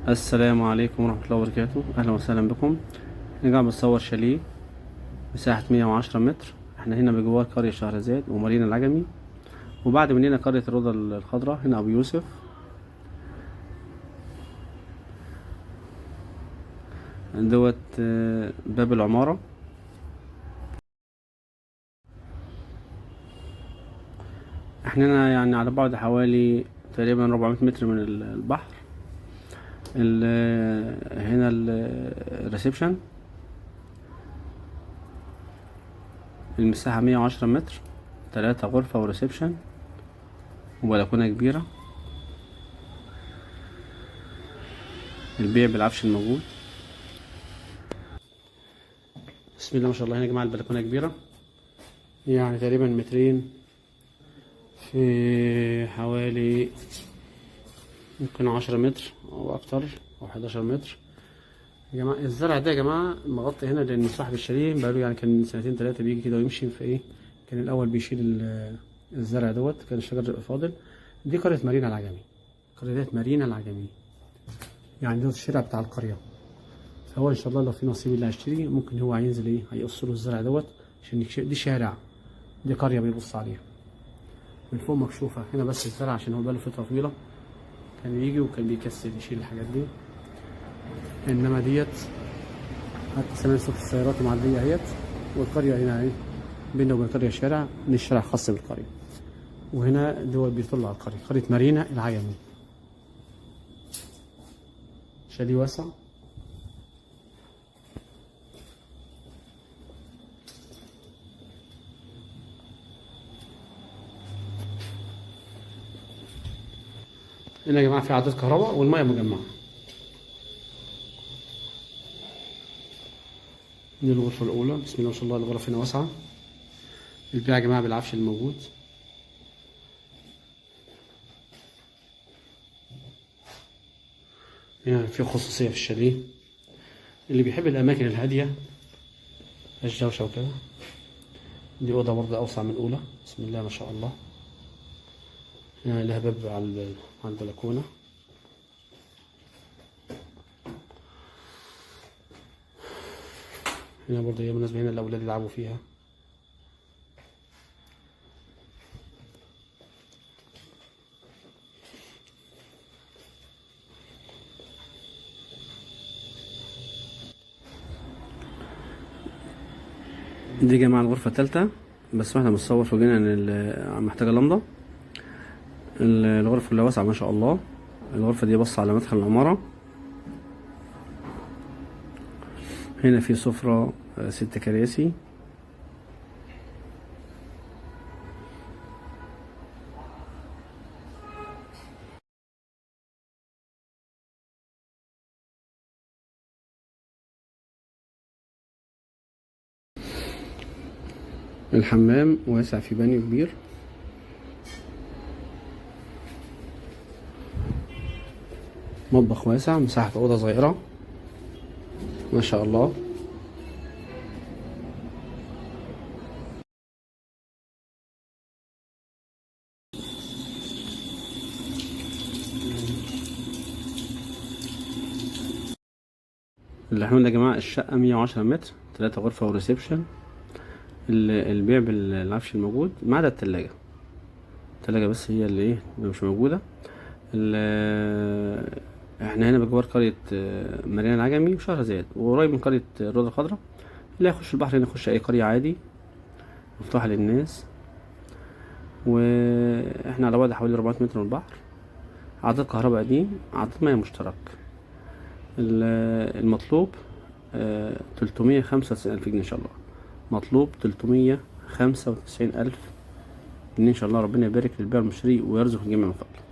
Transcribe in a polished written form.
السلام عليكم ورحمة الله وبركاته. أهلا وسهلا بكم. احنا قاعد بنصور شاليه مساحة 110 متر. احنا هنا بجوار قرية شهرزاد ومارينا العجمي، وبعد مننا قرية الروضة الخضراء. هنا أبو يوسف. دوت باب العمارة. احنا هنا يعني على بعد حوالي تقريبا 400 متر من البحر. هنا الريسبشن، المساحة 110 متر، 3 غرفة وريسبشن وبلكونة كبيرة. البيع بالعفش الموجود. بسم الله ما شاء الله. هنا يا جماعة البلكونة كبيرة، يعني تقريبا مترين في حوالي ممكن 10 متر او اكتر او 11 متر. يا جماعة الزرع ده يا جماعة مغطي هنا، لان صاحب الشاليه بقاله يعني كان سنتين 3 بيجي كده ويمشي في ايه. كان الاول بيشيل الزرع دوت، كان الشجر فاضل. دي قرية مارينا العجمي، قرية مارينا العجمي، يعني دوت الشارع بتاع القرية. فهو ان شاء الله لو في نصيب اللي هيشتري ممكن هو هينزل ايه، هيقص له الزرع دوت عشان دي شارع، دي قرية بيبص عليها من فوق مكشوفة. هنا بس الزرع عشان هو بقاله فترة طويلة كان يجي وكان بيكسل يشيل الحاجات دي. انما ديت حتى سمعت صوت السيارات معدية اهيت. والقرية هنا ايه، بيننا وبين القرية شارع، من الشارع خاص بالقرية. وهنا دول بيطل على القرية، قرية مارينا العجمي. شاليه واسع. هنا يا جماعة في عداد كهرباء والمية مجمعة. دي الغرفة الأولى. بسم الله ما شاء الله. الغرف هنا واسعة. البيع يا جماعة بالعفش الموجود. هنا في خصوصية في الشاليه، اللي بيحب الأماكن الهادية مفيهاش دوشة وكده. دي أوضة برضه أوسع من الأولى. بسم الله ما شاء الله. هنا لها باب على البلكونة. هنا برضه هي مناسبة، هنا الأولاد يلعبوا فيها. دي يا جماعة الغرفة التالتة، بس واحنا بنصور فوقنا ان محتاجة لمضة. الغرفة كلها واسعة ما شاء الله. الغرفة دي بص على مدخل العمارة. هنا في سفرة 6 كراسي. الحمام واسع في بانيو كبير. مطبخ واسع، مساحة أوضة صغيرة ما شاء الله. اللي احنا قلنا يا جماعة الشقة 110 متر، 3 غرفة وريسبشن. البيع بالعفش الموجود ما عدا التلاجة. التلاجة بس هي اللي ايه مش موجودة. احنا هنا بجوار قرية مارينا العجمي وشهرزاد، وقريب من قرية الروضة الخضراء. اللي هيخش البحر هنا يخش أي قرية عادي مفتوحة للناس. واحنا على بعد حوالي 400 متر من البحر. عداد كهرباء قديم، عداد مياه مشترك. المطلوب 395,000 جنيه إن شاء الله. مطلوب 395,000 جنيه إن شاء الله. ربنا يبارك للبيع والمشتري ويرزق الجميع من فضله.